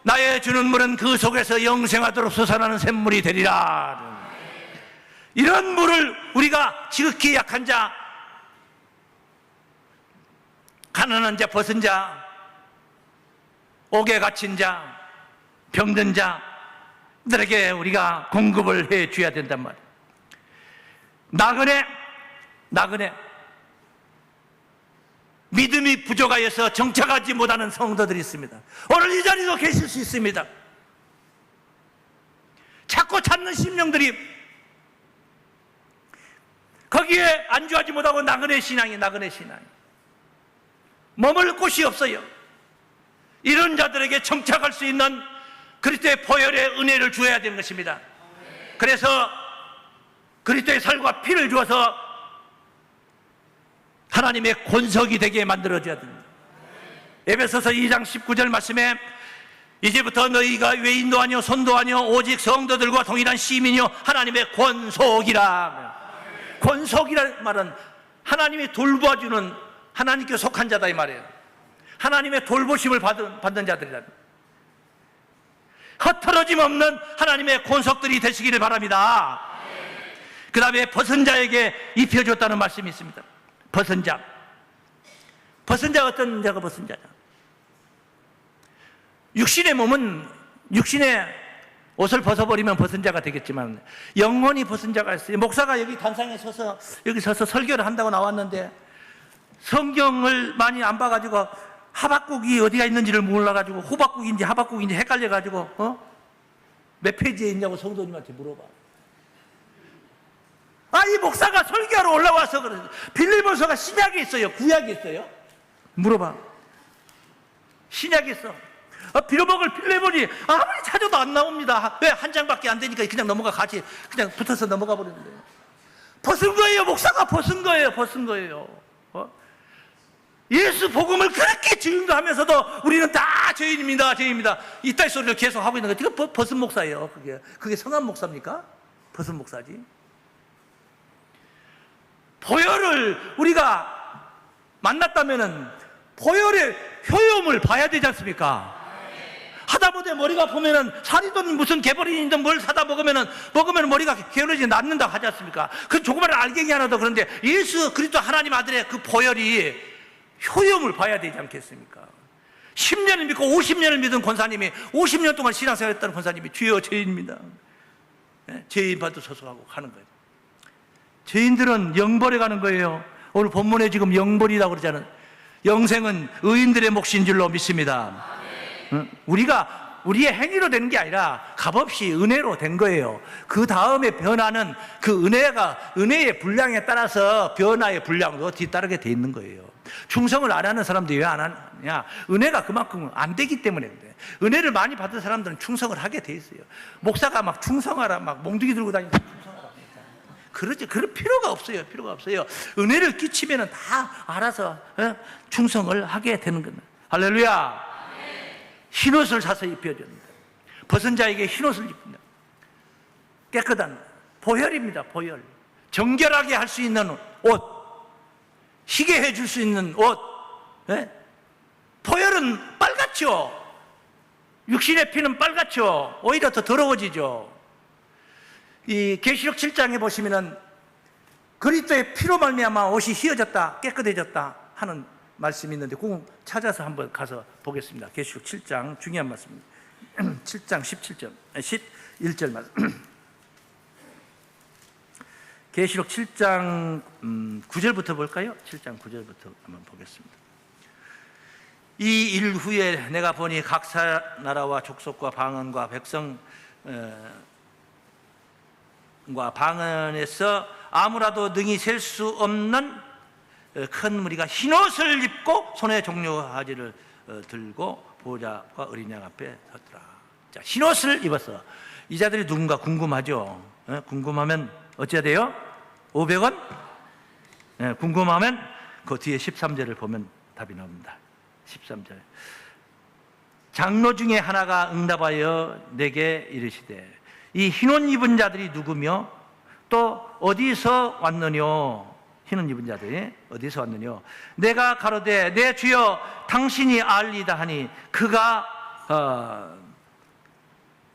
나의 주는 물은 그 속에서 영생하도록 솟아나는 샘물이 되리라. 이런 물을 우리가 지극히 약한 자, 가난한 자, 벗은 자, 옥에 갇힌 자, 병든 자들에게 우리가 공급을 해 줘야 된단 말이에요. 나그네 믿음이 부족하여서 정착하지 못하는 성도들이 있습니다. 오늘 이 자리도 계실 수 있습니다. 찾고 찾는 심령들이 거기에 안주하지 못하고 나그네 신앙이 머물 곳이 없어요. 이런 자들에게 정착할 수 있는 그리스도의 보혈의 은혜를 주어야 되는 것입니다. 그래서 그리스도의 살과 피를 주어서 하나님의 권석이 되게 만들어줘야 됩니다. 에베소서 2장 19절 말씀에 이제부터 너희가 외인도 아니요 손도 아니요 오직 성도들과 동일한 시민이요 하나님의 권속이라. 권속이라는 말은 하나님이 돌봐주는, 하나님께 속한 자다 이 말이에요. 하나님의 돌보심을 받는 자들이라. 흩어짐 없는 하나님의 권속들이 되시기를 바랍니다. 그 다음에 벗은 자에게 입혀줬다는 말씀이 있습니다. 벗은 자. 어떤 자가 벗은 자냐? 육신의 몸은 육신의 옷을 벗어버리면 벗은 자가 되겠지만 영혼이 벗은 자가 있어요. 목사가 여기 단상에 서서 설교를 한다고 나왔는데 성경을 많이 안 봐가지고 하박국이 어디가 있는지를 몰라가지고 호박국인지 하박국인지 헷갈려가지고 몇 페이지에 있냐고 성도님한테 물어봐. 이 목사가 설교하러 올라와서 그래. 빌립보서가 신약에 있어요? 구약에 있어요? 물어봐. 신약에 있어. 빌어먹을 빌레몬이 아무리 찾아도 안 나옵니다. 왜? 한 장밖에 안 되니까 그냥 같이 그냥 붙어서 넘어가 버리는데. 벗은 거예요. 목사가 벗은 거예요. 예수 복음을 그렇게 증거하면서도 우리는 다 죄인입니다. 이따위 소리를 계속 하고 있는 거예요. 그게 벗은 목사예요. 그게 성한 목사입니까? 벗은 목사지. 보혈을 우리가 만났다면은 보혈의 효용을 봐야 되지 않습니까? 하다못해 머리가 아프면은 살이든 무슨 개버린이든 뭘 사다 먹으면 머리가 게으르지 낫는다 하지 않습니까? 그 조그마한 알갱이 하나도 그런데 예수 그리스도 하나님 아들의 그 보혈이 효용을 봐야 되지 않겠습니까? 10년을 믿고 50년을 믿은 권사님이 50년 동안 신앙생활 했다는 권사님이 주여 죄인입니다. 죄인 받으소서 하고 가는 거예요. 죄인들은 영벌에 가는 거예요. 오늘 본문에 지금 영벌이라고 그러잖아요. 영생은 의인들의 몫인 줄로 믿습니다. 우리의 행위로 되는 게 아니라 값없이 은혜로 된 거예요. 그 다음에 변화는 그 은혜의 분량에 따라서 변화의 분량도 뒤따르게 돼 있는 거예요. 충성을 안 하는 사람들이 왜 안 하냐? 은혜가 그만큼 안 되기 때문에 그래. 은혜를 많이 받은 사람들은 충성을 하게 돼 있어요. 목사가 막 충성하라, 막 몽둥이 들고 다니고 충성하라. 그러지, 그럴 필요가 없어요. 은혜를 끼치면 다 알아서 충성을 하게 되는 겁니다. 할렐루야. 흰옷을 사서 입혀줍니다. 벗은 자에게 흰옷을 입힌다. 깨끗한 보혈입니다. 보혈. 정결하게 할 수 있는 옷, 희게 해줄 수 있는 옷. 보혈은 빨갛죠. 육신의 피는 빨갛죠. 오히려 더 더러워지죠. 이 계시록 7장에 보시면은 그리스도의 피로 말미암아 옷이 휘어졌다, 깨끗해졌다 하는 말씀이 있는데 그거 찾아서 한번 가서 보겠습니다. 계시록 7장 중요한 말씀입니다. 7장 11절 말씀. 계시록 7장 9절부터 볼까요? 7장 9절부터 한번 보겠습니다. 이 일 후에 내가 보니 각 나라와 족속과 방언과 백성과 방언에서 아무라도 능히 셀 수 없는 큰 무리가 흰옷을 입고 손에 종려가지를 들고 보좌와 어린 양 앞에 섰더라. 자, 흰옷을 입었어. 이 자들이 누군가 궁금하죠? 궁금하면 어찌해야 돼요? 500원? 궁금하면 그 뒤에 13절을 보면 답이 나옵니다. 13절. 장로 중에 하나가 응답하여 내게 이르시되 이 흰옷 입은 자들이 누구며 또 어디서 왔느뇨? 흰옷 입은 자들이 어디서 왔느뇨? 내가 가로되 내 주여 당신이 알리다 하니 그가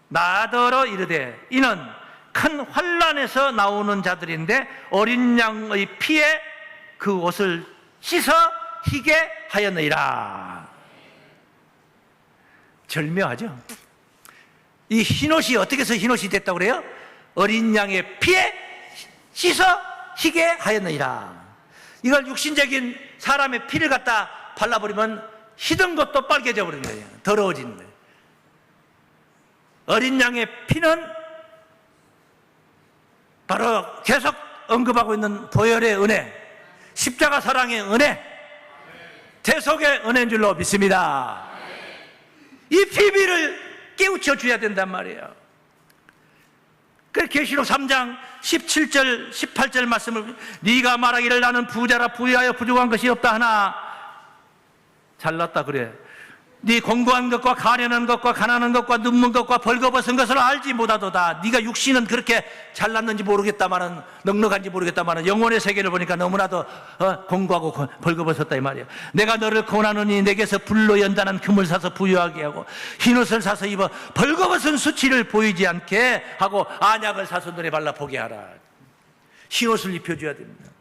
나더러 이르되 이는 큰 환난에서 나오는 자들인데 어린 양의 피에 그 옷을 씻어 희게 하였느니라. 절묘하죠? 이 흰옷이 어떻게 해서 흰옷이 됐다고 그래요? 어린 양의 피에 씻어 희게 하였느니라. 이걸 육신적인 사람의 피를 갖다 발라버리면 희던 것도 빨개져 버리는 거예요. 더러워지는 거예요. 어린 양의 피는 바로 계속 언급하고 있는 보혈의 은혜, 십자가 사랑의 은혜, 대속의 은혜인 줄로 믿습니다. 이 비밀을 깨우쳐 줘야 된단 말이에요. 그 계시록 3장 17절 18절 말씀을 네가 말하기를 나는 부자라 부유하여 부족한 것이 없다 하나 잘났다 그래. 네 공부한 것과 가련한 것과 가난한 것과 눕는 것과 벌거벗은 것을 알지 못하도다. 네가 육신은 그렇게 잘났는지 모르겠다마는 넉넉한지 모르겠다마는 영혼의 세계를 보니까 너무나도 공부하고 벌거벗었다 이 말이야. 내가 너를 권하노니 내게서 불로 연단한 금을 사서 부유하게 하고 흰옷을 사서 입어 벌거벗은 수치를 보이지 않게 하고 안약을 사서 눈에 발라 보게 하라. 흰옷을 입혀줘야 됩니다.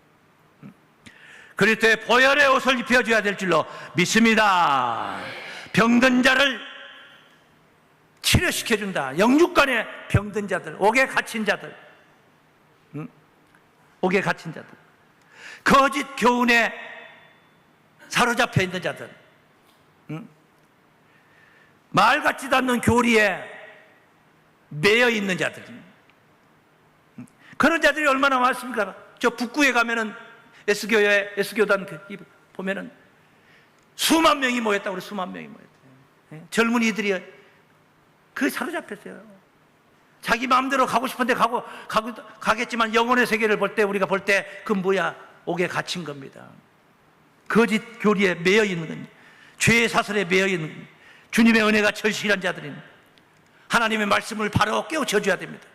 그리스도의 보혈의 옷을 입혀줘야 될 줄로 믿습니다. 병든 자를 치료시켜준다. 영육간의 병든 자들, 옥에 갇힌 자들, 옥에 갇힌 자들, 거짓 교훈에 사로잡혀 있는 자들, 말 같지도 않는 교리에 매여 있는 자들, 그런 자들이 얼마나 많습니까? 저 북구에 가면은 S교회, S교단 보면은 수만 명이 모였다고 그래. 수만 명이 모였대요. 젊은이들이 그 사로잡혔어요. 자기 마음대로 가고 싶은데 가겠지만 영혼의 세계를 볼 때 우리가 볼 때 그 뭐야? 옥에 갇힌 겁니다. 거짓 교리에 매여 있는 겁니다. 죄의 사슬에 매여 있는 겁니다. 주님의 은혜가 절실한 자들입니다. 하나님의 말씀을 바로 깨우쳐 줘야 됩니다.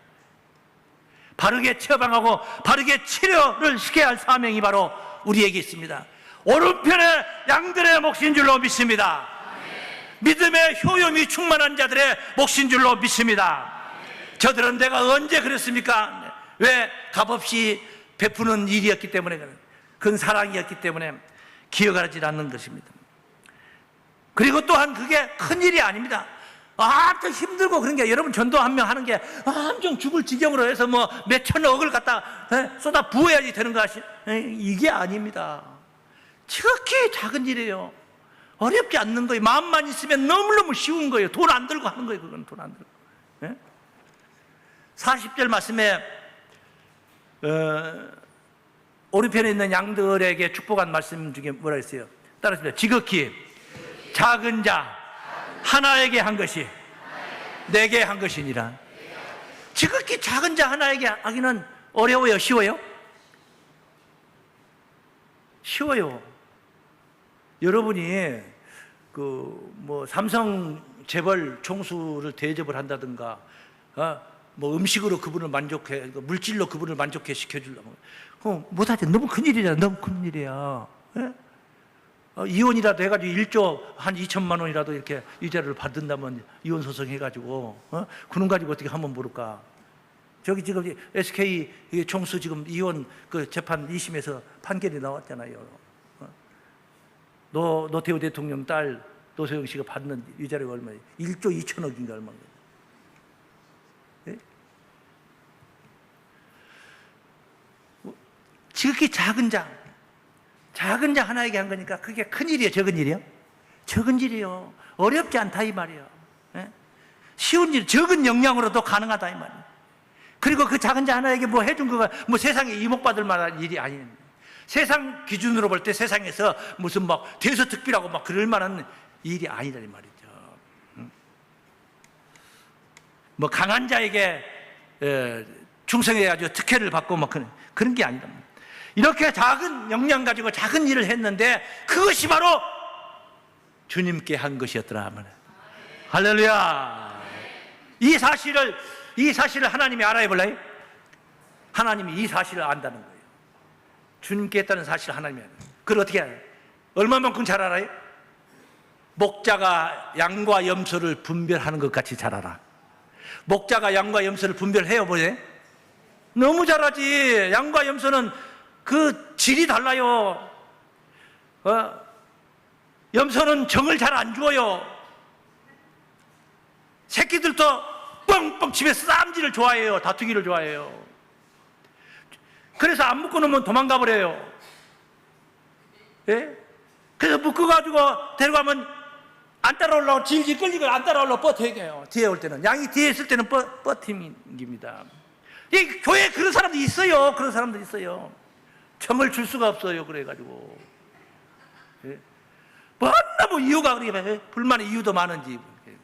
바르게 처방하고 바르게 치료를 시켜야 할 사명이 바로 우리에게 있습니다. 오른편의 양들의 몫인 줄로 믿습니다. 믿음의 효용이 충만한 자들의 몫인 줄로 믿습니다. 저들은 내가 언제 그랬습니까? 왜 값없이 베푸는 일이었기 때문에, 큰 사랑이었기 때문에 기억하지 않는 것입니다. 그리고 또한 그게 큰 일이 아닙니다. 또 힘들고 그런 게, 여러분 전도 한 명 하는 게 엄청 죽을 지경으로 해서 뭐 몇천억을 갖다 쏟아 부어야지 되는 거 아시? 이게 아닙니다. 지극히 작은 일이에요. 어렵지 않는 거예요. 마음만 있으면 너무너무 쉬운 거예요. 돈 안 들고 하는 거예요. 그건 돈 안 들고. 40절 말씀에 오른편에 있는 양들에게 축복한 말씀 중에 뭐라 했어요? 따라합니다. 지극히 작은 자 하나에게 한 것이 내게 한 것이니라. 지극히 작은 자 하나에게 하기는 어려워요? 쉬워요? 쉬워요. 여러분이 뭐 삼성 재벌 총수를 대접을 한다든가, 뭐 음식으로 그분을 물질로 그분을 만족해 시켜주려고, 못하죠. 너무 큰일이잖아. 너무 큰일이야. 이혼이라도 해가지고 1조 한 2천만 원이라도 이렇게 이자를 받는다면 이혼 소송 해가지고, 그놈 가지고 어떻게 하면 모를까. 저기 지금 SK 총수 지금 이혼 그 재판 2심에서 판결이 나왔잖아요. 노태우 대통령 딸 노소영 씨가 받는 위자료가 얼마예요? 1조 2천억인가 얼마인가. 예? 지극히 작은 자 하나에게 한 거니까 그게 큰 일이에요? 적은 일이에요? 적은 일이요. 어렵지 않다 이 말이에요. 예? 쉬운 일, 적은 역량으로도 가능하다 이 말이에요. 그리고 그 작은 자 하나에게 뭐 해준 거가 뭐 세상에 이목받을 만한 일이 아니에요. 세상 기준으로 볼 때 세상에서 무슨 막 대서특필하고 막 그럴 만한 일이 아니다 이 말이죠. 뭐 강한 자에게 충성해가지고 특혜를 받고 막 그런 게 아니다. 이렇게 작은 역량 가지고 작은 일을 했는데 그것이 바로 주님께 한 것이었더라. 할렐루야. 이 사실을 하나님이 알아야 볼래요? 하나님이 이 사실을 안다는 거예요. 주님께 했다는 사실을 하나님이 알아요. 그걸 어떻게 알아요? 얼마만큼 잘 알아요? 목자가 양과 염소를 분별하는 것 같이 잘 알아. 목자가 양과 염소를 분별해요, 보세요? 너무 잘하지. 양과 염소는 그 질이 달라요. 염소는 정을 잘 안 주어요. 새끼들도 뻥뻥 집에 싸움질을 좋아해요. 다투기를 좋아해요. 그래서 안 묶어놓으면 도망가 버려요. 예? 그래서 묶어가지고 데려가면 안 따라오려고 질질 끌리고 안 따라오려고 버텨요. 뒤에 올 때는. 양이 뒤에 있을 때는 버팀입니다. 이 교회에 그런 사람들이 있어요. 그런 사람들이 있어요. 정을 줄 수가 없어요. 그래가지고. 예? 뭐 이유가 그렇게 불만의 이유도 많은지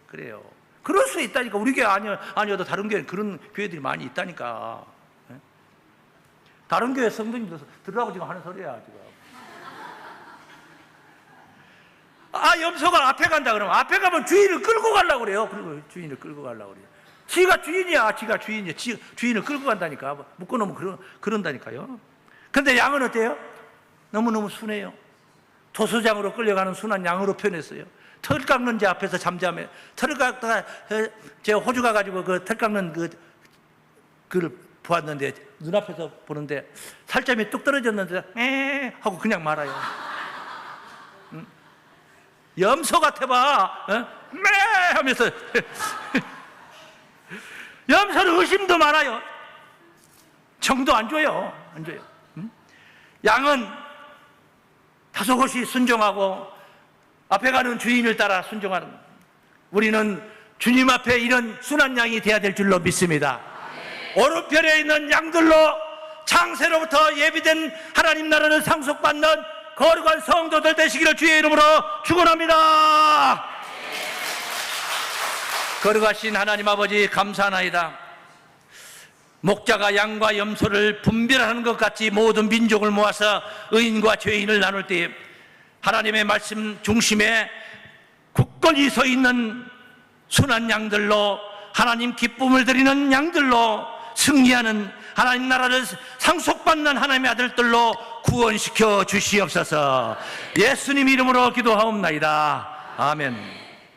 그래요. 그럴 수 있다니까. 우리 교회 아니어도 다른 교회 그런 교회들이 많이 있다니까. 예? 다른 교회 성도님들 들으라고 지금 하는 소리야 지금. 염소가 앞에 간다 그러면 앞에 가면 주인을 끌고 가려고 그래요. 그리고 주인을 끌고 가려고 그래요. 지가 주인이야. 주인을 끌고 간다니까. 묶어놓으면 그런다니까요. 그런데 양은 어때요? 너무너무 순해요. 도수장으로 끌려가는 순한 양으로 표현했어요. 털 깎는 자 앞에서 잠잠해. 털을 깎다가 제가 호주 가가지고 그 털 깎는 그를 보았는데 눈앞에서 보는데 살점이 뚝 떨어졌는데 에 하고 그냥 말아요. 응? 염소 같아봐. 매 하면서 염소는 의심도 많아요. 정도 안 줘요. 응? 양은 다소곳이 순종하고 앞에 가는 주인을 따라 순종하는, 우리는 주님 앞에 이런 순한 양이 되어야 될 줄로 믿습니다. 오른편에 있는 양들로 창세로부터 예비된 하나님 나라를 상속받는 거룩한 성도들 되시기를 주의 이름으로 축원합니다. 거룩하신 하나님 아버지 감사하나이다. 목자가 양과 염소를 분별하는 것 같이 모든 민족을 모아서 의인과 죄인을 나눌 때 하나님의 말씀 중심에 굳건히 서 있는 순한 양들로, 하나님 기쁨을 드리는 양들로 승리하는 하나님 나라를 상속받는 하나님의 아들들로 구원시켜 주시옵소서. 예수님 이름으로 기도하옵나이다. 아멘.